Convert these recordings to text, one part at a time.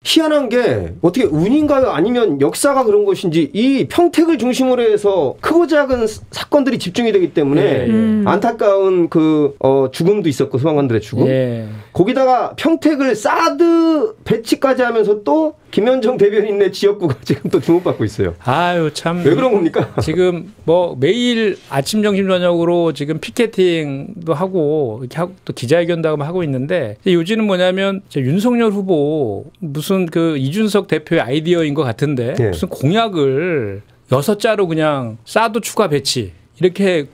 희한한 게 어떻게 운인가요? 아니면 역사가 그런 것인지 이 평택을 중심으로 해서 크고 작은 사건들이 집중이 되기 때문에 안타까운 그 죽음도 있었고 소방관들의 죽음. 거기다가 평택을 사드 배치까지 하면서 또 김현정 대변인의 지역구가 지금 또 주목받고 있어요. 아유 참. 왜 그런 겁니까? 지금 뭐 매일 아침 점심 저녁으로 지금 피켓팅도 하고 이렇게 하고 또 기자회견도 하고 있는데 요즘은 뭐냐면 윤석열 후보 무슨 그 이준석 대표의 아이디어인 것 같은데 무슨 공약을 6자로 그냥 사드 추가 배치. 이렇게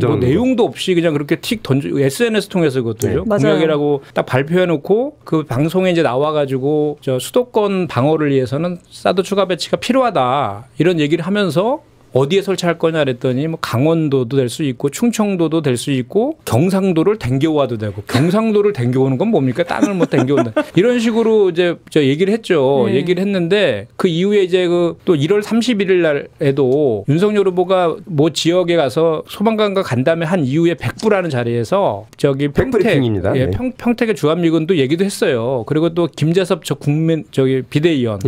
뭐 내용도 없이 그냥 그렇게 틱 던져 SNS 통해서 그것도요. 공약이라고 딱 발표해놓고 그 방송에 이제 나와가지고 저 수도권 방어를 위해서는 사드 추가 배치가 필요하다 이런 얘기를 하면서 어디에 설치할 거냐 그랬더니 뭐 강원도도 될 수 있고 충청도도 될 수 있고 경상도를 댕겨와도 되고 경상도를 댕겨오는 건 뭡니까? 땅을 못 댕겨온다. 이런 식으로 이제 저 얘기를 했죠. 얘기를 했는데 그 이후에 이제 그 또 1월 31일 날에도 윤석열 후보가 뭐 지역에 가서 소방관과 간담회 한 이후에 백부라는 자리에서 저기 평택, 평택의 주한미군도 얘기도 했어요. 그리고 또 김재섭 저기 비대위원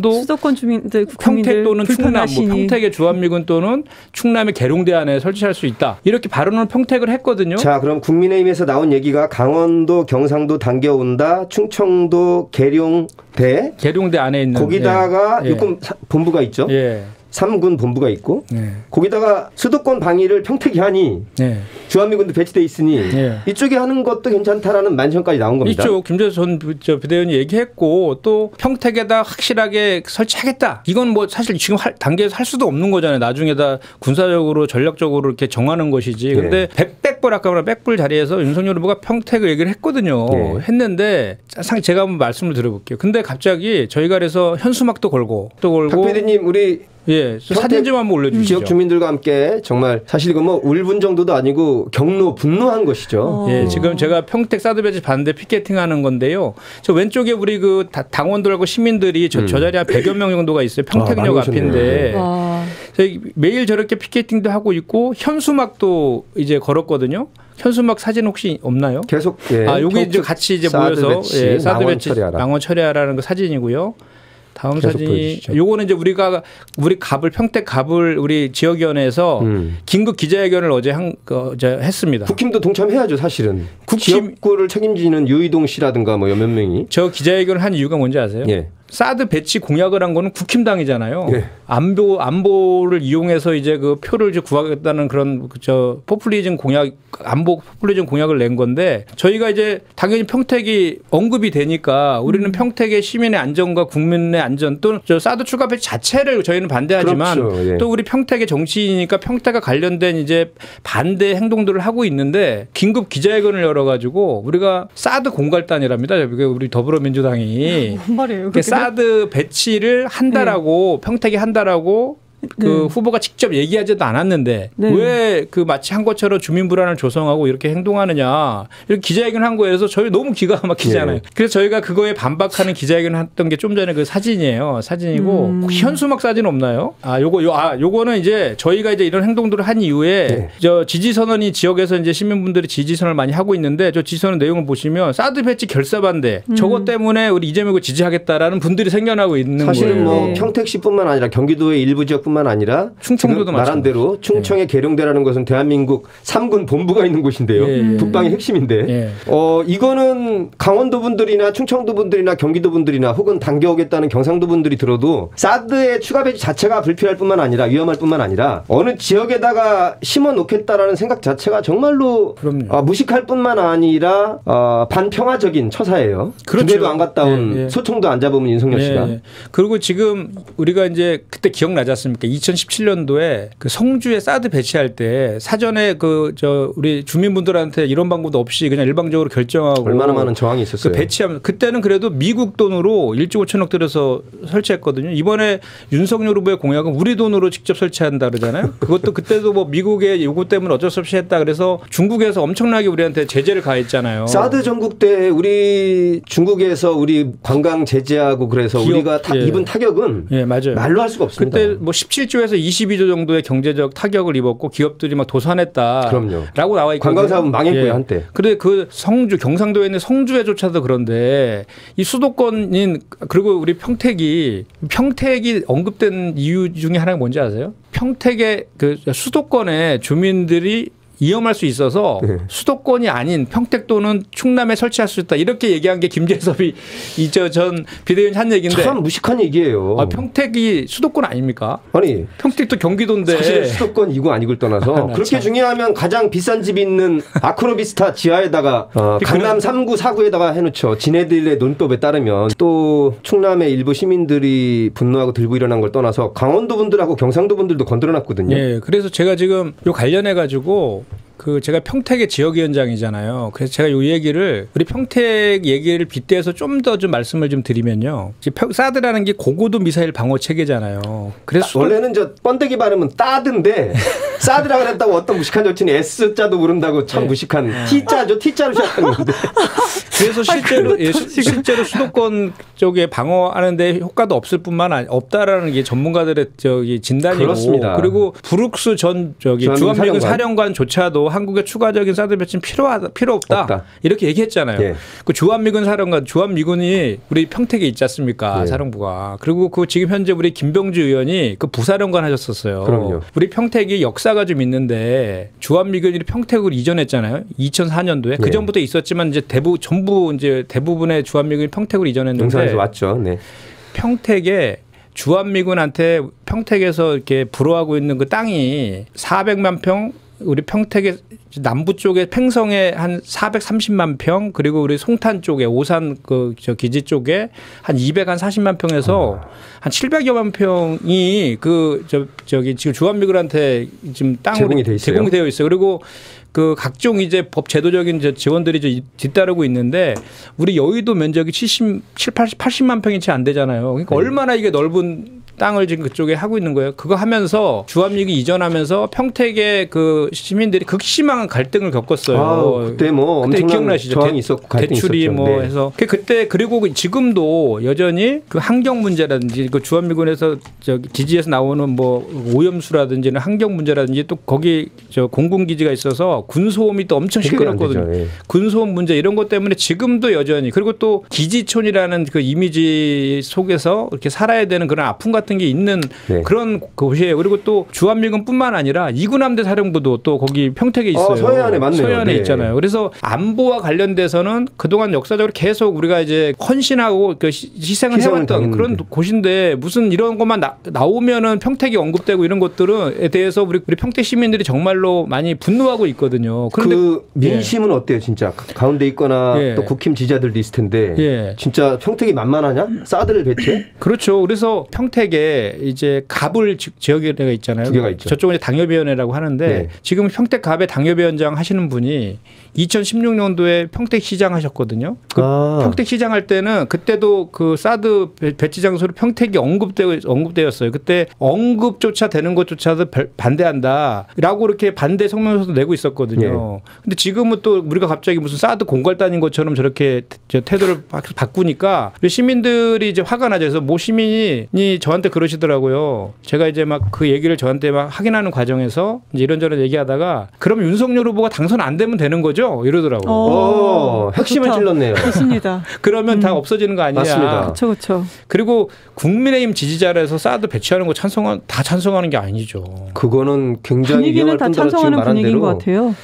또 수도권 주민들 평택 또는 충남 뭐 평택의 주한미군 또는 충남의 계룡대 안에 설치할 수 있다. 이렇게 발언을 평택을 했거든요. 자, 그럼 국민의힘에서 나온 얘기가 강원도, 경상도 당겨온다. 충청도 계룡대 안에 있는 거기다가 육군 본부가 있죠. 3군 본부가 있고 거기다가 수도권 방위를 평택이 하니 주한미군도 배치돼 있으니 이쪽에 하는 것도 괜찮다라는 만션까지 나온 겁니다. 이쪽 김재수 전 비대위원이 얘기했고 또 평택에다 확실하게 설치하겠다. 이건 뭐 사실 지금 단계에서 할 수도 없는 거잖아요. 나중에다 군사적으로 전략적으로 이렇게 정하는 것이지. 근데 백불 아까 말한 백불 자리에서 윤석열 후보가 평택을 얘기를 했거든요. 했는데 제가 한번 말씀을 드려볼게요. 근데 갑자기 저희가 그래서 현수막도 걸고 박 PD님 우리 사진 좀 한번 올려주시죠. 지역 주민들과 함께 정말 사실 이거 뭐 울분 정도도 아니고 분노한 것이죠. 지금 제가 평택 사드 배치 반대 피켓팅하는 건데요. 저 왼쪽에 우리 그 당원들하고 시민들이 저 자리에 한 100여 명 정도가 있어요. 평택역 앞인데 매일 저렇게 피켓팅도 하고 있고 현수막도 이제 걸었거든요. 현수막 사진 혹시 없나요? 계속 여기 이제 같이 이제 모여서 사드 배치 망원 처리하라는 그 사진이고요. 다음 사진이 요거는 이제 우리 평택 갑을 우리 지역위원회에서 긴급 기자회견을 어제 했습니다. 국힘도 동참해야죠, 사실은. 지역구를 책임지는 유이동 씨라든가 뭐 몇 명이. 저 기자회견을 한 이유가 뭔지 아세요? 사드 배치 공약을 한 거는 국힘당이잖아요. 안보를 이용해서 이제 그 표를 이제 구하겠다는 그런 포퓰리즘 공약을 낸 건데 저희가 이제 당연히 평택이 언급이 되니까 우리는 평택의 시민의 안전과 국민의 안전 또는 저 사드 추가 배치 자체를 저희는 반대하지만 또 우리 평택의 정치인이니까 평택과 관련된 이제 반대 행동들을 하고 있는데 긴급 기자회견을 열어가지고 우리가 사드 공갈단이랍니다. 우리 더불어민주당이. 뭔 말이에요? 사드 배치를 한다라고 평택이 한다라고 그 후보가 직접 얘기하지도 않았는데 왜 그 마치 한 것처럼 주민 불안을 조성하고 이렇게 행동하느냐 이렇게 기자회견을 한 거에서 저희 너무 기가 막히잖아요. 그래서 저희가 그거에 반박하는 기자회견을 했던 게 좀 전에 그 사진이에요. 사진이고 혹시 현수막 사진 없나요? 요거는 이제 저희가 이제 이런 행동들을 한 이후에 저 지지 선언이 지역에서 이제 시민분들이 지지 선언을 많이 하고 있는데 저 지지 선언 내용을 보시면 사드 배치 결사 반대 저것 때문에 우리 이재명을 지지하겠다라는 분들이 생겨나고 있는 사실은 거예요. 뭐 평택시뿐만 아니라 경기도의 일부 지역뿐만 아니라 충청도도 말한 대로 충청의 계룡대라는 것은 대한민국 3군 본부가 있는 곳인데요. 북방의 핵심인데 이거는 강원도 분들이나 충청도 분들이나 경기도 분들이나 혹은 당겨오겠다는 경상도 분들이 들어도 사드의 추가 배치 자체가 불필요할 뿐만 아니라 위험할 뿐만 아니라 어느 지역에다가 심어 놓겠다라는 생각 자체가 정말로 무식할 뿐만 아니라 반평화적인 처사예요. 군대도 안 갔다 온 소총도 안 잡으면 윤석열 씨가. 그리고 지금 우리가 이제 그때 기억나지 않습니까? 2017년도에 그 성주에 사드 배치할 때 사전에 우리 주민분들한테 이런 방법도 없이 그냥 일방적으로 결정하고 얼마나 많은 저항이 있었어요. 배치하면 그때는 그래도 미국 돈으로 1조 5천억 들여서 설치했거든요. 이번에 윤석열 후보의 공약은 우리 돈으로 직접 설치한다 그러잖아요. 그것도 그때도 뭐 미국의 요구 때문에 어쩔 수 없이 했다. 그래서 중국에서 엄청나게 우리한테 제재를 가했잖아요. 사드 전국 때 우리 중국에서 우리 관광 제재하고 그래서 우리가 입은 타격은 말로 할 수가 없습니다. 그때 뭐 17조에서 22조 정도의 경제적 타격을 입었고 기업들이 막 도산했다라고 나와 있거든요. 관광사업은 망했고요 한때. 그런데 그 성주 경상도에 있는 성주에조차도 그런데 이 수도권인 그리고 우리 평택이 언급된 이유 중에 하나가 뭔지 아세요? 평택의 그 수도권의 주민들이 위험할 수 있어서 수도권이 아닌 평택 또는 충남에 설치할 수 있다. 이렇게 얘기한 게 김재섭이 전 비대위원이 한 얘기인데. 참 무식한 얘기예요. 평택이 수도권 아닙니까? 아니. 평택도 경기도인데. 사실 수도권이고 아니고를 떠나서 그렇게 중요하면 가장 비싼 집이 있는 아크로비스타 지하에다가 강남 3구 4구에다가 해놓죠. 지네들의 논법에 따르면. 또 충남의 일부 시민들이 분노하고 들고 일어난 걸 떠나서 강원도 분들하고 경상도 분들도 건드려놨거든요. 예, 그래서 제가 지금 요 관련해가지고 제가 평택의 지역위원장이잖아요. 그래서 제가 이 얘기를 우리 평택 얘기를 빗대서 좀 더 좀 말씀을 좀 드리면요. 사드라는 게 고고도 미사일 방어 체계잖아요. 그래서 원래는 번데기 발음은 따드인데 사드라 그랬다고 어떤 무식한 정치인이 S자도 모른다고 참 무식한 T자죠. T자로 시작한 건데. 그래서 실제로 수도권 쪽에 방어하는데 효과도 없을 뿐만 아니라 없다라는 게 전문가들의 진단이고. 그렇습니다. 그리고 브룩스 전 주한미군 사령관조차도 한국의 추가적인 사드 배치는 필요 없다. 이렇게 얘기했잖아요. 예. 그 주한미군이 우리 평택에 있지 않습니까? 예. 사령부가. 그리고 지금 현재 우리 김병주 의원이 그 부사령관 하셨었어요. 그럼요. 우리 평택이 역사가 좀 있는데 주한미군이 평택으로 이전했잖아요. 2004년도에. 그 전부터 있었지만 이제 대부분의 주한미군이 평택으로 이전했는데. 용산에서 왔죠. 네. 평택에 주한미군한테 평택에서 이렇게 불어하고 있는 그 땅이 400만 평, 우리 평택의 남부 쪽에 팽성에 한 430만 평, 그리고 우리 송탄 쪽에 오산 기지 쪽에 한 240만 평에서 한 700여만 평이 지금 주한미군한테 지금 땅으로 제공이 되어 있어요. 그리고 각종 이제 법 제도적인 지원들이 뒤따르고 있는데 우리 여의도 면적이 80만 평이 채 안 되잖아요. 그러니까 얼마나 이게 넓은 땅을 지금 그쪽에 하고 있는 거예요. 그거 하면서 주한미군이 이전하면서 평택의 그 시민들이 극심한 갈등을 겪었어요. 그때 엄청난 기억나시죠? 저항이 있었고 대출이 해서 그때 그리고 지금도 여전히 그 환경 문제라든지 그 주한미군에서 기지에서 나오는 오염수라든지 환경 문제라든지 또 거기 공군 기지가 있어서 군소음이 또 엄청 시끄럽거든요. 예. 군소음 문제 이런 것 때문에 지금도 여전히 그리고 또 기지촌이라는 그 이미지 속에서 이렇게 살아야 되는 그런 아픔 같은 게 있는 그런 곳이에요. 그리고 또 주한미군뿐만 아니라 이군함대 사령부도 또 거기 평택에 있어요. 서해안에 맞네요. 서해안에 있잖아요. 그래서 안보와 관련돼서는 그동안 역사적으로 계속 우리가 이제 헌신하고 희생을 해왔던 그런 곳인데 무슨 이런 것만 나오면은 평택이 언급되고 이런 것들에 대해서 우리 평택 시민들이 정말로 많이 분노하고 있거든요. 그런데 그 민심은 어때요, 진짜? 가운데 있거나 또 국힘 지지자들도 있을 텐데 진짜 평택이 만만하냐? 사드를 배치해? 그렇죠. 그래서 평택에 이제 갑을 지역위원회가 있잖아요. 두 개가 있죠. 저쪽은 당협위원회라고 하는데 지금 평택 갑의 당협위원장 하시는 분이 2016년도에 평택시장 하셨거든요. 평택시장 할 때는 그때도 그 사드 배치 장소로 평택이 언급되었어요. 그때 언급조차 되는 것조차도 반대한다라고 이렇게 반대 성명서도 내고 있었거든요. 근데 지금은 또 우리가 갑자기 무슨 사드 공갈단인 것처럼 저렇게 태도를 바꾸니까 시민들이 이제 화가 나죠. 그래서 모 시민이 저한테 그러시더라고요. 제가 이제 막 그 얘기를 저한테 막 확인하는 과정에서 이제 이런저런 얘기하다가 그럼 윤석열 후보가 당선 안 되면 되는 거죠? 이러더라고요. 핵심을 찔렀네요. 좋습니다. 그러면 다 없어지는 거 아니냐. 맞습니다. 그렇죠. 그리고 국민의힘 지지자라서 사드 배치하는 거 다 찬성하는 게 아니죠. 그거는 굉장히 위험할 다 찬성하는 분위기인 것 같아요.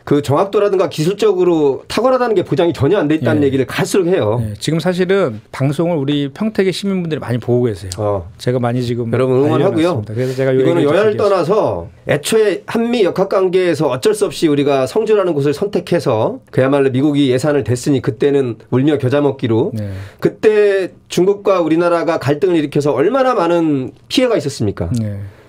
그 정확도라든가 기술적으로 탁월하다는 게 보장이 전혀 안 돼 있다는 얘기를 갈수록 해요. 지금 사실은 방송을 우리 평택의 시민분들이 많이 보고 계세요. 제가 많이 지금 여러분 응원하고요. 그래서 제가 이거는 여야를 떠나서 애초에 한미 역학관계에서 어쩔 수 없이 우리가 성주라는 곳을 선택해서 그야말로 미국이 예산을 댔으니 그때는 울며 겨자 먹기로 그때 중국과 우리나라가 갈등을 일으켜서 얼마나 많은 피해가 있었습니까?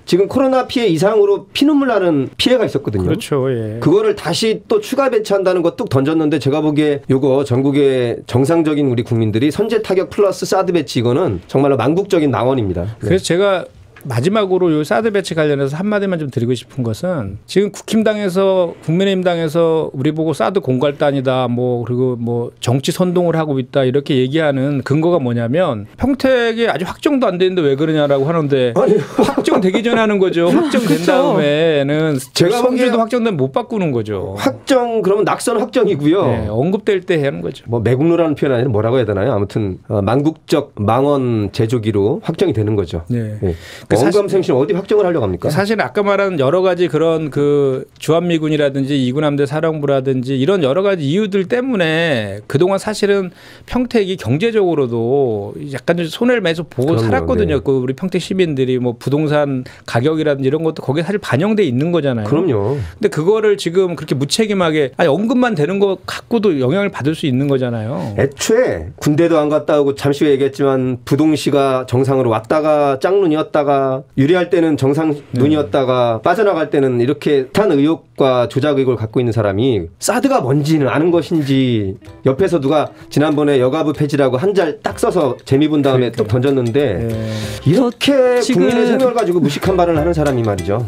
지금 코로나 피해 이상으로 피눈물 나는 피해가 있었거든요. 그렇죠. 그거를 다시 또 추가 배치한다는 거 뚝 던졌는데 제가 보기에 요거 전국의 정상적인 우리 국민들이 선제 타격 플러스 사드 배치 이거는 정말로 망국적인 낭언입니다. 그래서 제가 마지막으로 요 사드 배치 관련해서 한마디만 좀 드리고 싶은 것은 지금 국힘당에서 국민의힘당에서 우리 보고 사드 공갈단이다 뭐 그리고 뭐 정치 선동을 하고 있다 이렇게 얘기하는 근거가 뭐냐면 평택이 아직 확정도 안 되는데 왜 그러냐라고 하는데 아니. 확정되기 전에 하는 거죠. 확정된 다음에는 제가 성질도 확정되면 못 바꾸는 거죠. 확정 그러면 낙선 확정이고요. 네, 언급될 때 하는 거죠. 뭐 매국노라는 표현 아니라 뭐라고 해야 되나요? 아무튼 만국적 망언 제조기로 확정이 되는 거죠. 네. 네. 언감생심 어디 확정을 하려고 합니까? 사실 아까 말한 여러 가지 그런 그 주한미군이라든지 이군함대 사령부라든지 이런 여러 가지 이유들 때문에 그동안 사실은 평택이 경제적으로도 약간 좀 손해를 매서 보고 그럼요, 살았거든요. 네. 그 우리 평택 시민들이 뭐 부동산 가격이라든지 이런 것도 거기에 사실 반영돼 있는 거잖아요. 그럼요. 근데 그거를 지금 그렇게 무책임하게 아니 언급만 되는 것 갖고도 영향을 받을 수 있는 거잖아요. 애초에 군대도 안 갔다 오고 잠시 후에 얘기했지만 부동시가 정상으로 왔다가 짝눈이었다가 유리할 때는 정상 눈이었다가 빠져나갈 때는 이렇게 탄 의혹과 조작 의혹을 갖고 있는 사람이 사드가 뭔지는 아는 것인지 옆에서 누가 지난번에 여가부 폐지라고 한 잘 딱 써서 재미 본 다음에 또 던졌는데 이렇게 국민의 생명을 가지고 무식한 발언을 하는 사람이 말이죠.